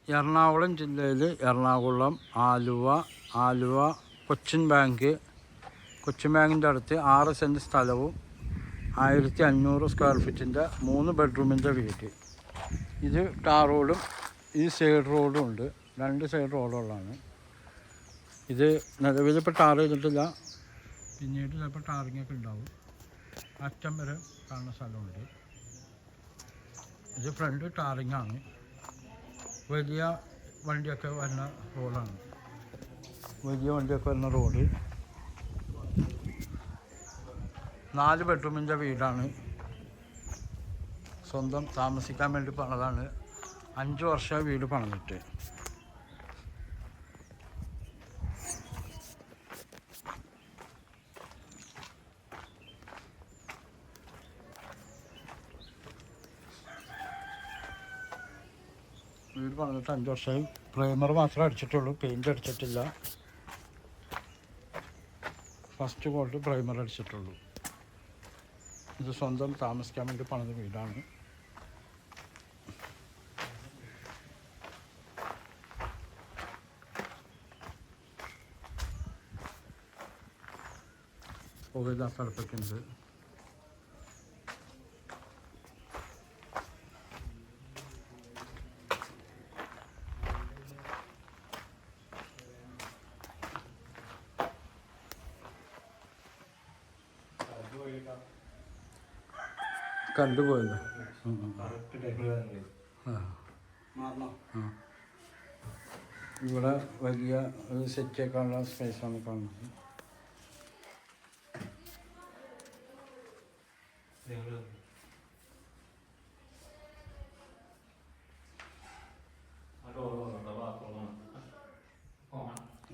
എറണാകുളം ജില്ലയിൽ എറണാകുളം ആലുവ കൊച്ചിൻ ബാങ്കിൻ്റെ അടുത്ത് 6 സെൻറ്റ് സ്ഥലവും 1500 സ്ക്വയർ ഫീറ്റിൻ്റെ 3 ബെഡ്റൂമിൻ്റെ വീട്. ഇത് ടാർ റോഡും ഈ സൈഡ് റോഡും ഉണ്ട്, 2 സൈഡ് റോഡുകളാണ്. ഇത് നിലവിലിപ്പോൾ ടാർ ചെയ്തിട്ടില്ല, പിന്നീട് ചിലപ്പോൾ ടാറിങ്ങൊക്കെ ഉണ്ടാവും. അറ്റം വരെ കാണുന്ന സ്ഥലമുണ്ട്. ഇത് ഫ്രണ്ട് ടാറിങ്ങാണ്. വലിയ വണ്ടിയൊക്കെ വരുന്ന റോഡാണ്. റോഡ് 4 ബെഡ്റൂമിൻ്റെ വീടാണ്. സ്വന്തം താമസിക്കാൻ വേണ്ടി പണിതാണ്. 5 വർഷം വീട് പണിതിട്ട്. വീട് പണിതിട്ട് 5 വർഷമായി. പ്രൈമർ മാത്രമേ അടിച്ചിട്ടുള്ളൂ, പെയിൻ്റ് അടിച്ചിട്ടില്ല. ഫസ്റ്റ് കോട്ട് പ്രൈമർ അടിച്ചിട്ടുള്ളൂ. ഇത് സ്വന്തം താമസിക്കാൻ വേണ്ടി പണിത വീടാണ്. പുകയില്ലാത്ത അടുപ്പൊക്കെ ഉണ്ട്. കണ്ടുപോയല്ലോ. ഇവിടെ വലിയ ഒരു സെറ്റേക്കാനുള്ള സ്പേസാണ് കാണുന്നത്.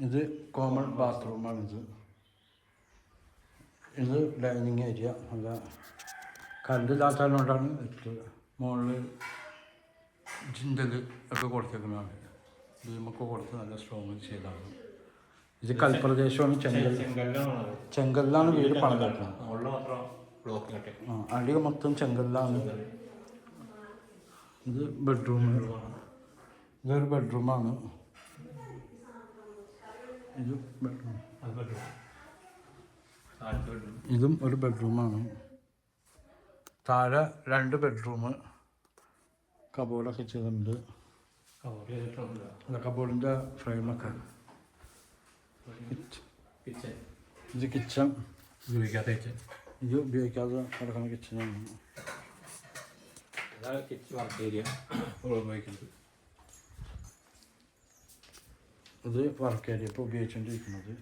ഇത് കോമൺ ബാത്റൂമാണിത്. ഇത് ഡൈനിങ് ഏരിയ. നല്ല കല്ലില്ലാത്തതുകൊണ്ടാണ് ഇട്ടത്. മുകളിൽ ജിൻഡൽ ഒക്കെ കൊടുത്തേക്കുന്നതാണ്. ഭീമൊക്കെ കൊടുത്ത് നല്ല സ്ട്രോങ് ചെയ്താണ്. ഇത് കൽപ്രദേശമാണ്. ചെങ്കല്ലാണ് വീട് പണിതേക്കുന്നത്. അടി മൊത്തം ചെങ്കല്ലാണ്. ഇത് ബെഡ്റൂം. ഇതൊരു ബെഡ്റൂമാണ്. ഇത് ബെഡ്റൂം. ഇതും ഒരു ബെഡ്റൂമാണ്. താഴെ 2 ബെഡ്റൂം. കബോർഡൊക്കെ ചെയ്തിട്ടുണ്ട്. കബോർഡിൻ്റെ ഫ്രെയിമൊക്കെ. ഇത് കിച്ചൺ. ഇത് ഉപയോഗിക്കാതെ കിടക്കുന്ന കിച്ചണാണ്. ഇത് വർക്ക് ഏരിയ ഇപ്പോൾ ഉപയോഗിച്ചുകൊണ്ടിരിക്കുന്നത്.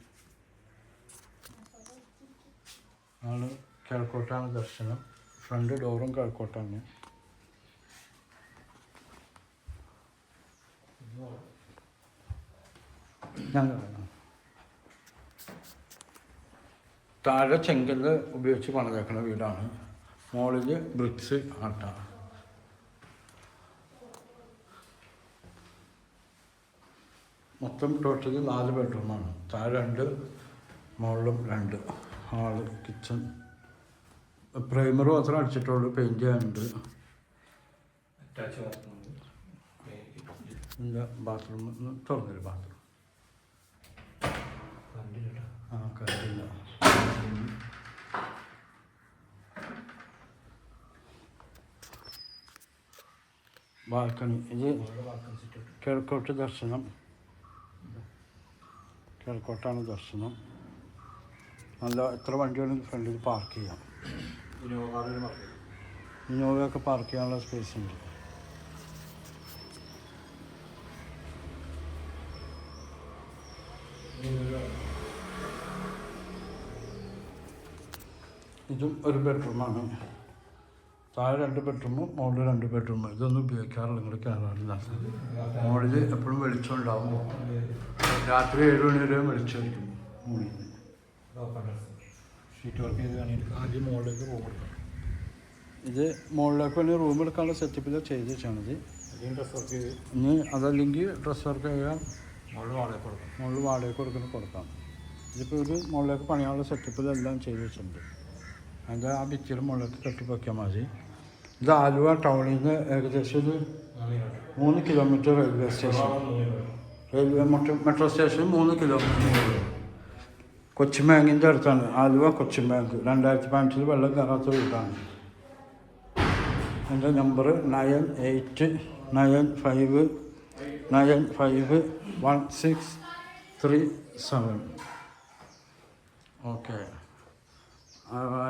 ആണ് കിഴക്കോട്ടാണ് ദർശനം. ഫ്രണ്ട് ഡോറും കിഴക്കോട്ടാണ്. താഴെ ചെങ്കല്ല് ഉപയോഗിച്ച് പണിതേക്കുന്ന വീടാണ്. മുകളിൽ ബ്രിക്സ് ആട്ടാണ്. മൊത്തം ടോട്ടൽ 4 ബെഡ്റൂമാണ്. താഴെ 2, മുകളിലും 2. Hall, kitchen. പ്രൈമർ മാത്രമേ അടിച്ചിട്ടുള്ളൂ, പെയിൻറ് ചെയ്യാനുണ്ട്. ബാത്റൂം തുറന്നില്ല. ബാത്റൂം കണ്ടില്ല. ബാൽക്കണി. ഇത് കിഴക്കോട്ട് ദർശനം. കിഴക്കോട്ടാണ് ദർശനം. നല്ല എത്ര വണ്ടികളും ഫ്രണ്ടിൽ പാർക്ക് ചെയ്യാം. ഇന്നോവയൊക്കെ പാർക്ക് ചെയ്യാനുള്ള സ്പേസ് ഉണ്ട്. ഇതും ഒരു ബെഡ്റൂമാണ്. താഴെ 2 ബെഡ്റൂമും മുകളിൽ 2 ബെഡ്റൂമും. ഇതൊന്നും ഉപയോഗിക്കാറില്ല, നിങ്ങൾ കയറാറില്ല. മുകളിൽ എപ്പോഴും വെളിച്ചം ഉണ്ടാവും. രാത്രി 7 മണി വരെ വെളിച്ചമായിരിക്കും മുകളിൽ. ഷീറ്റ് വർക്ക് ചെയ്ത് കാണിയിട്ട് ആദ്യം മുകളിലേക്ക് റൂം എടുക്കണം. ഇത് മുകളിലേക്ക് വേണ്ടി റൂം എടുക്കാനുള്ള സെറ്റപ്പിൽ ചെയ്ത് വെച്ചാണിത്. ഡ്രസ് വർക്ക് ചെയ്ത് ഇനി അതല്ലെങ്കിൽ ഡ്രസ് വർക്ക് ചെയ്യാൻ മുകളിൽ വാടകയ്ക്ക് കൊടുക്കാം. ഇതിപ്പോൾ ഇത് മുകളിലേക്ക് പണിയാനുള്ള സെറ്റപ്പിലെല്ലാം ചെയ്ത് വെച്ചിട്ടുണ്ട്. അതിൻ്റെ ആ ഭിത്തിയുടെ മുകളിലേക്ക് കെട്ടി വയ്ക്കാൻ മതി. ഇത് ആലുവ ടൗണിൽ നിന്ന് ഏകദേശം ഒരു 3 kilometre railway station. Metro station 3 kilometre. Cochin ബാങ്കിൻ്റെ അടുത്താണ്. ആലുവ കൊച്ചിൻ ബാങ്ക്. 2015 വെള്ളം കയറാത്ത വീടാണ്. എൻ്റെ നമ്പർ 98951637. ഓക്കെ.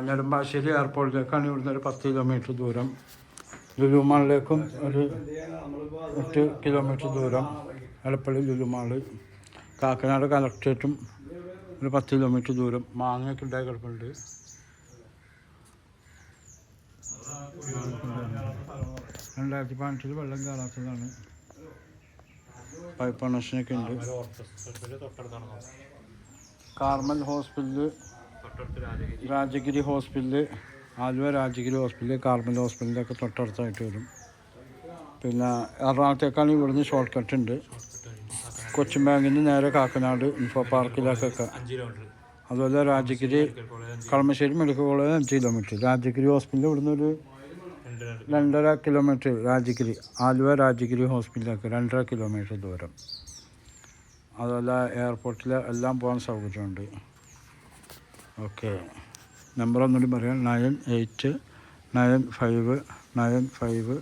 നെടുമ്പാശ്ശേരി എയർപോർട്ടിലേക്കാണ് ഇവിടുന്ന് ഒരു 10 കിലോമീറ്റർ ദൂരം. ലുലു മാളിലേക്കും ഒരു 8 കിലോമീറ്റർ ദൂരം. എടപ്പള്ളി ലുലു മാള്. കാക്കനാട് കളക്ട്രേറ്റും ഒരു 10 കിലോമീറ്റർ ദൂരം. മാങ്ങയൊക്കെ ഉണ്ടായി കിടപ്പുണ്ട്. 2015 വെള്ളം കയറാത്തതാണ്. പൈപ്പ് കണക്ഷനൊക്കെ ഉണ്ട്. Carmel hospital, Rajagiri hospital, Aluva Rajagiri hospital, Carmel ഹോസ്പിറ്റലൊക്കെ തൊട്ടടുത്തായിട്ട് വരും. പിന്നെ എറണാകുളത്തേക്കാണ് ഇവിടുന്ന് ഷോർട്ട് കട്ട് ഉണ്ട്. കൊച്ചിൻ ബാങ്കിന് നേരെ കാക്കനാട് ഇൻഫോ പാർക്കിലേക്കൊക്കെ. അതുപോലെ Rajagiri Kalamassery medical college 5 kilometre. Rajagiri hospital ഇവിടുന്ന് ഒരു 2.5 കിലോമീറ്റർ. രാജഗിരി ആലുവ രാജഗിരി ഹോസ്പിറ്റലിലേക്ക് 2.5 കിലോമീറ്റർ ദൂരം. അതുപോലെ എയർപോർട്ടിൽ എല്ലാം പോകാൻ സൗകര്യമുണ്ട്. ഓക്കെ. നമ്പർ ഒന്നുകൂടി പറയാം. 9895951637.